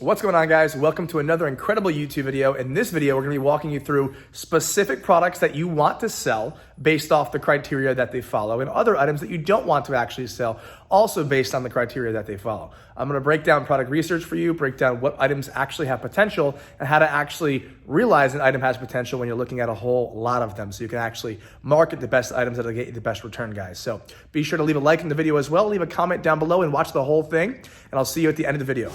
What's going on, guys? Welcome to another incredible YouTube video. In this video, we're going to be walking you through specific products that you want to sell based off the criteria that they follow, and other items that you don't want to actually sell, also based on the criteria that they follow. I'm going to break down product research for you, break down what items actually have potential, and how to actually realize an item has potential when you're looking at a whole lot of them, so you can actually market the best items that'll get you the best return, guys. So be sure to leave a like in the video as well, leave a comment down below, and watch the whole thing, and I'll see you at the end of the video.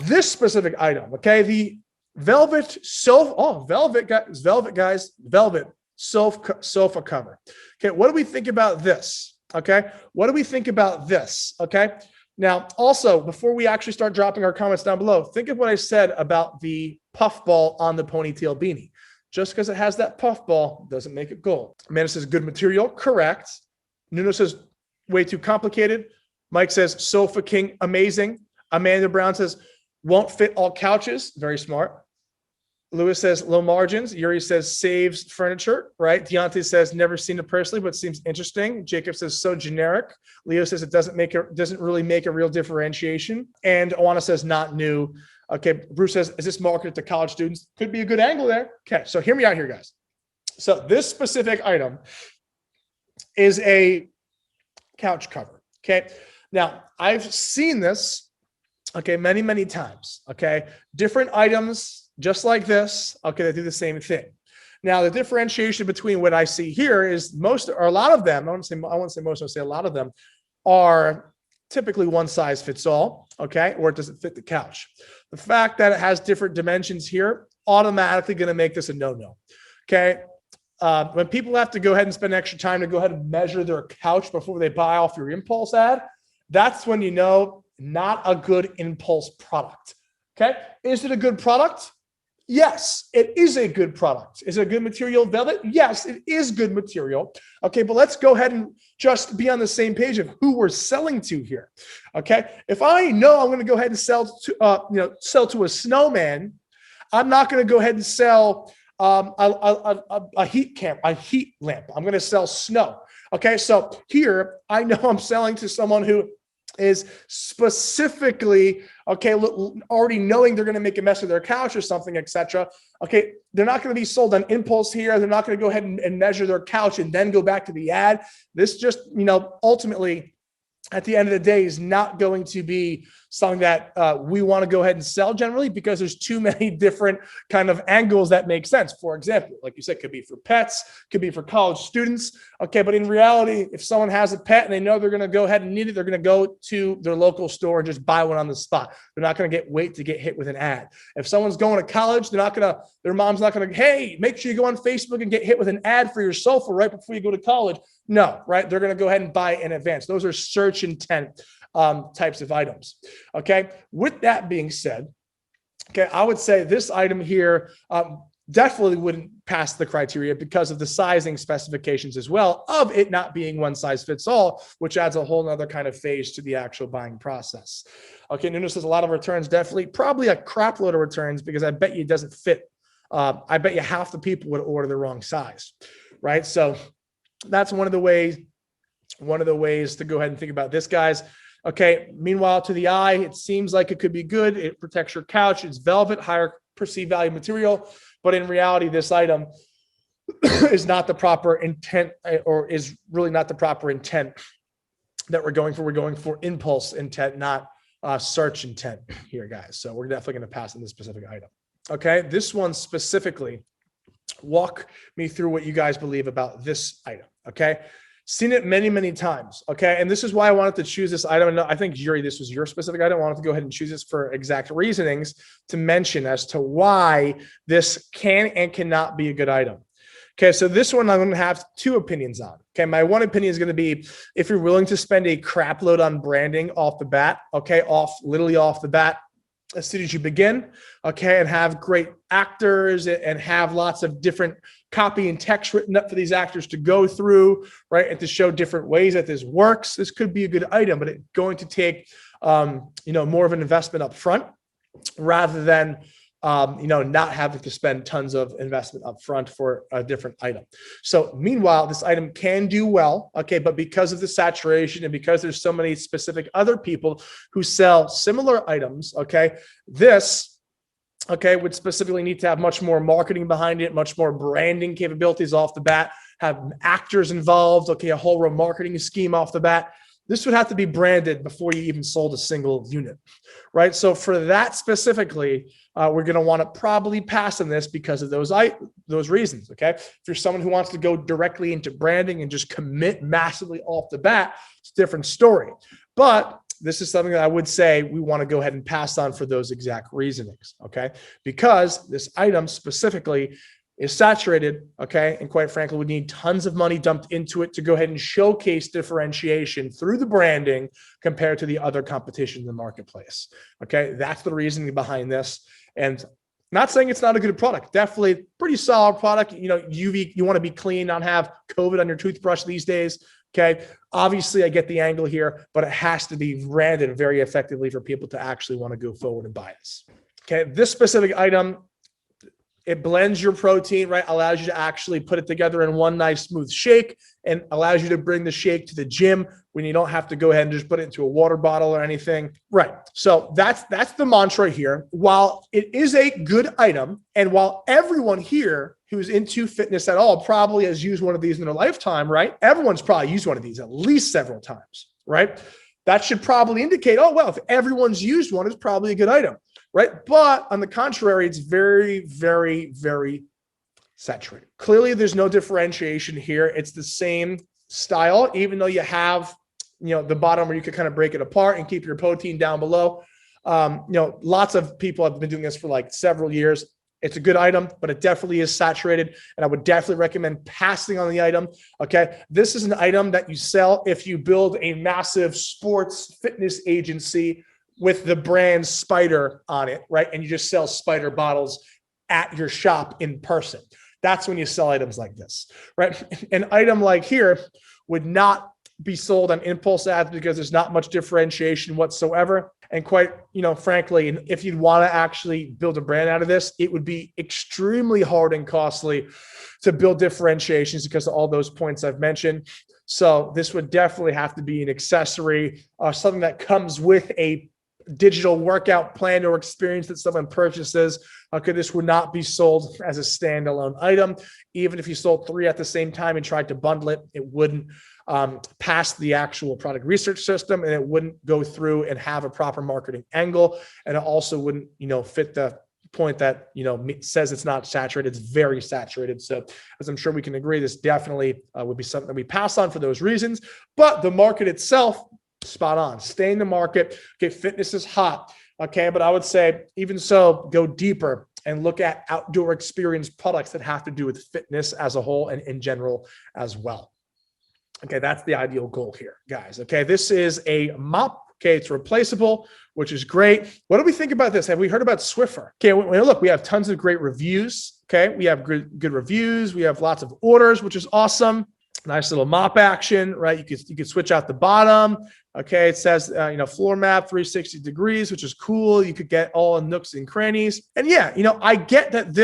This specific item, okay, the velvet sofa, velvet sofa cover. Okay, what do we think about this? Okay, what do we think about this? Okay, now also, before we actually start dropping our comments down below, think of what I said about the puffball on the ponytail beanie. Just because it has that puffball doesn't make it gold. Amanda says good material, correct. Nuno says way too complicated. Mike says sofa king, amazing. Amanda Brown says won't fit all couches. Very smart. Lewis says low margins. Yuri says saves furniture, right? Deontay says never seen it personally, but seems interesting. Jacob says so generic. Leo says it doesn't really make a real differentiation. And Owana says not new. Okay, Bruce says, is this marketed to college students? Could be a good angle there. Okay, so hear me out here, guys. So this specific item is a couch cover. Okay, now I've seen this many times, okay? Different items just like this, okay, that do the same thing. Now, the differentiation between what I see here is a lot of them, I won't say most, I'll say a lot of them are typically one size fits all, okay? Or it doesn't fit the couch. The fact that it has different dimensions here, automatically gonna make this a no-no, okay? When people have to go ahead and spend extra time to go ahead and measure their couch before they buy off your impulse ad, that's when you know not a good impulse product. Okay. Is it a good product? Yes, it is a good product. Is it a good material, velvet? Yes, it is good material. Okay, but let's go ahead and just be on the same page of who we're selling to here. Okay. If I know I'm going to go ahead and sell to a snowman, I'm not going to go ahead and sell a heat lamp. I'm going to sell snow. Okay. So here I know I'm selling to someone who is specifically, okay, already knowing they're going to make a mess of their couch or something, etc. Okay, they're not going to be sold on impulse here. They're not going to go ahead and measure their couch and then go back to the ad. This just, ultimately, at the end of the day, is not going to be something that we want to go ahead and sell generally, because there's too many different kind of angles that make sense. For example, like you said, could be for pets, could be for college students. Okay, but in reality, if someone has a pet and they know they're going to go ahead and need it, they're going to go to their local store and just buy one on the spot. They're not going to wait to get hit with an ad. If someone's going to college, their mom's not going to, hey, make sure you go on Facebook and get hit with an ad for your sofa right before you go to college. No, right? They're going to go ahead and buy in advance. Those are search intent types of items. Okay. With that being said, okay, I would say this item here definitely wouldn't pass the criteria because of the sizing specifications as well, of it not being one size fits all, which adds a whole nother kind of phase to the actual buying process. Okay. Nuno says a lot of returns, definitely, probably a crap load of returns, because I bet you it doesn't fit. I bet you half the people would order the wrong size, right? So that's one of the ways to go ahead and think about this, guys. Okay. Meanwhile, to the eye, it seems like it could be good. It protects your couch. It's velvet, higher perceived value material. But in reality, this item is not the proper intent, or is really not the proper intent that we're going for. We're going for impulse intent, not search intent here, guys. So we're definitely going to pass on this specific item. Okay. This one specifically, walk me through what you guys believe about this item. Okay. Seen it many times. Okay. And this is why I wanted to choose this item. And I think, Yuri, this was your specific item. I wanted to go ahead and choose this for exact reasonings to mention as to why this can and cannot be a good item. Okay. So this one I'm going to have two opinions on. Okay. My one opinion is going to be, if you're willing to spend a crap load on branding off the bat, okay, literally off the bat, as soon as you begin, okay, and have great actors and have lots of different copy and text written up for these actors to go through, right, and to show different ways that this works, this could be a good item, but it's going to take, more of an investment up front rather than not having to spend tons of investment up front for a different item. So meanwhile, this item can do well, okay, but because of the saturation and because there's so many specific other people who sell similar items, okay, this, okay, would specifically need to have much more marketing behind it, much more branding capabilities off the bat, have actors involved, okay, a whole remarketing scheme off the bat. This would have to be branded before you even sold a single unit, right? So for that specifically, we're going to want to probably pass on this because of those reasons, okay? If you're someone who wants to go directly into branding and just commit massively off the bat, it's a different story. But this is something that I would say we want to go ahead and pass on for those exact reasonings, okay? Because this item specifically is saturated, okay? And quite frankly, we need tons of money dumped into it to go ahead and showcase differentiation through the branding compared to the other competition in the marketplace, okay? That's the reasoning behind this. And not saying it's not a good product, definitely pretty solid product. You want to be clean, not have COVID on your toothbrush these days, okay? Obviously, I get the angle here, but it has to be branded very effectively for people to actually want to go forward and buy this, okay? This specific item, it blends your protein, right? Allows you to actually put it together in one nice smooth shake and allows you to bring the shake to the gym when you don't have to go ahead and just put it into a water bottle or anything. Right. So that's the mantra here. While it is a good item, and while everyone here who's into fitness at all probably has used one of these in their lifetime, right? Everyone's probably used one of these at least several times, right? That should probably indicate, oh, well, if everyone's used one, it's probably a good item. Right. But on the contrary, it's very, very, very saturated. Clearly, there's no differentiation here. It's the same style, even though you have, the bottom where you could kind of break it apart and keep your protein down below. Lots of people have been doing this for like several years. It's a good item, but it definitely is saturated. And I would definitely recommend passing on the item. Okay. This is an item that you sell if you build a massive sports fitness agency with the brand Spider on it, right? And you just sell Spider bottles at your shop in person. That's when you sell items like this, right? An item like here would not be sold on impulse ads because there's not much differentiation whatsoever. And quite, frankly, if you'd want to actually build a brand out of this, it would be extremely hard and costly to build differentiations because of all those points I've mentioned. So this would definitely have to be an accessory, something that comes with a digital workout plan or experience that someone purchases. Okay, this would not be sold as a standalone item. Even if you sold 3 at the same time and tried to bundle it, it wouldn't pass the actual product research system, and it wouldn't go through and have a proper marketing angle. And it also wouldn't, fit the point that, says it's not saturated. It's very saturated. So as I'm sure we can agree, this definitely would be something that we pass on for those reasons. But the market itself, spot on. Stay in the market. Okay, fitness is hot. Okay, but I would say even so, go deeper and look at outdoor experience products that have to do with fitness as a whole and in general as well. Okay, that's the ideal goal here, guys. Okay, this is a mop. Okay, it's replaceable, which is great. What do we think about this? Have we heard about Swiffer? Okay, look, we have tons of great reviews. Okay, we have good reviews. We have lots of orders, which is awesome. Nice little mop action, right? You could switch out the bottom. Okay, it says, floor map 360 degrees, which is cool. You could get all nooks and crannies. And yeah, I get that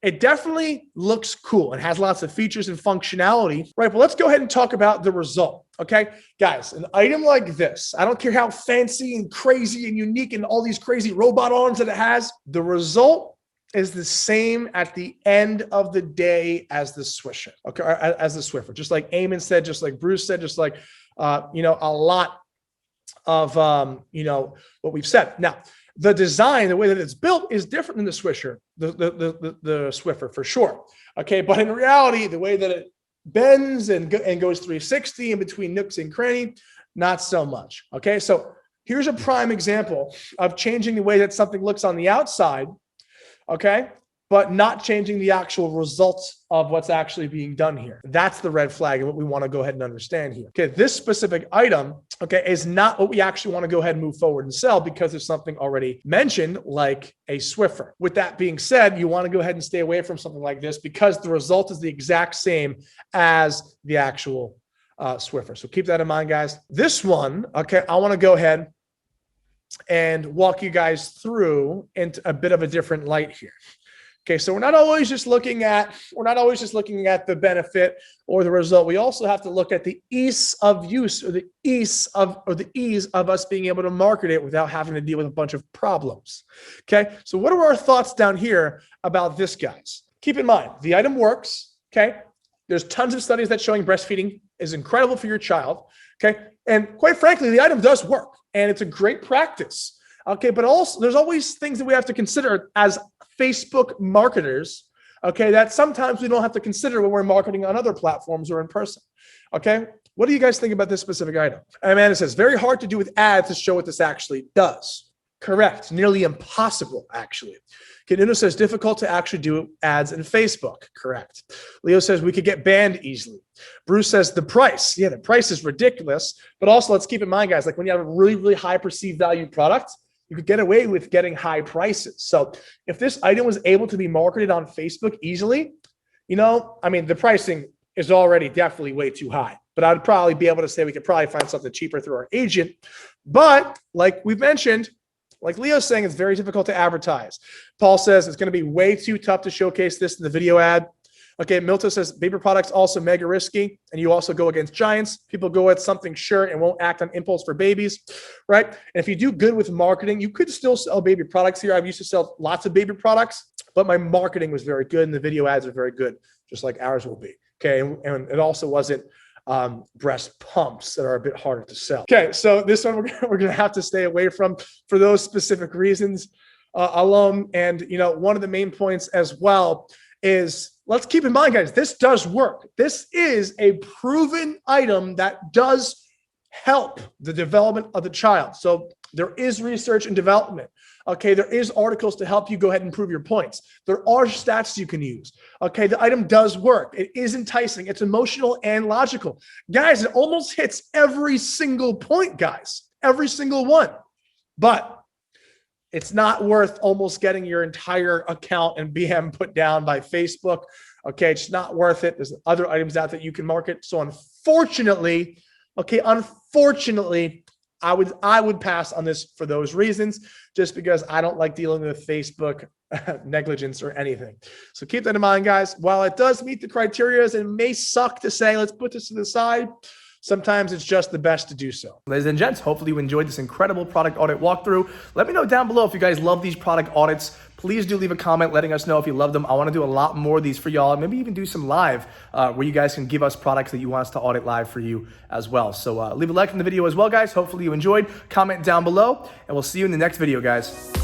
it definitely looks cool. It has lots of features and functionality, right? But let's go ahead and talk about the result. Okay, guys, an item like this, I don't care how fancy and crazy and unique and all these crazy robot arms that it has, the result is the same at the end of the day as the Swisher, okay, as the Swiffer. Just like Eamon said, just like Bruce said, just like, a lot of, what we've said. Now, the design, the way that it's built is different than the Swisher, the Swiffer for sure. Okay, but in reality, the way that it bends and goes 360 in between nooks and cranny, not so much. Okay, so here's a prime example of changing the way that something looks on the outside, okay, but not changing the actual results of what's actually being done here. That's the red flag and what we want to go ahead and understand here. Okay, this specific item, okay, is not what we actually want to go ahead and move forward and sell because there's something already mentioned like a Swiffer. With that being said, you want to go ahead and stay away from something like this because the result is the exact same as the actual Swiffer. So keep that in mind, guys. This one, okay, I want to go ahead and walk you guys through into a bit of a different light here. Okay, so we're not always just looking at the benefit or the result. We also have to look at the ease of use, or the ease of us being able to market it without having to deal with a bunch of problems. Okay, so what are our thoughts down here about this, guys? Keep in mind, the item works. Okay, there's tons of studies that showing breastfeeding is incredible for your child. Okay, and quite frankly, the item does work, and it's a great practice. Okay, but also there's always things that we have to consider as Facebook marketers, okay, that sometimes we don't have to consider when we're marketing on other platforms or in person, okay? What do you guys think about this specific item? Amanda says, very hard to do with ads to show what this actually does. Correct, nearly impossible, actually. Okay, Nuno says, difficult to actually do ads in Facebook. Correct. Leo says, we could get banned easily. Bruce says, the price. Yeah, the price is ridiculous, but also let's keep in mind, guys, like when you have a really, really high perceived value product, you could get away with getting high prices. So if this item was able to be marketed on Facebook easily, you know, I mean, the pricing is already definitely way too high, but I'd probably be able to say we could probably find something cheaper through our agent. But like we've mentioned, like Leo's saying, it's very difficult to advertise. Paul says it's going to be way too tough to showcase this in the video ad. Okay, Milton says baby products also mega risky, and you also go against giants. People go at something sure and won't act on impulse for babies, right? And if you do good with marketing, you could still sell baby products here. I've used to sell lots of baby products, but my marketing was very good, and the video ads are very good, just like ours will be. Okay, and it also wasn't breast pumps that are a bit harder to sell. Okay, so this one we're going to have to stay away from for those specific reasons alone. And you know, one of the main points as well is, let's keep in mind, guys, this does work. This is a proven item that does help the development of the child. So there is research and development. Okay, there is articles to help you go ahead and prove your points. There are stats you can use. Okay, the item does work. It is enticing. It's emotional and logical. Guys, it almost hits every single point, guys. Every single one. But it's not worth almost getting your entire account and BM put down by Facebook. Okay, it's not worth it. There's other items out that you can market. So unfortunately, I would pass on this for those reasons, just because I don't like dealing with Facebook negligence or anything. So keep that in mind, guys. While it does meet the criteria, and it may suck to say, let's put this to the side, sometimes it's just the best to do so. Ladies and gents, hopefully you enjoyed this incredible product audit walkthrough. Let me know down below if you guys love these product audits. Please do leave a comment letting us know if you love them. I want to do a lot more of these for y'all, and maybe even do some live where you guys can give us products that you want us to audit live for you as well. So leave a like on the video as well, guys. Hopefully you enjoyed. Comment down below, and we'll see you in the next video, guys.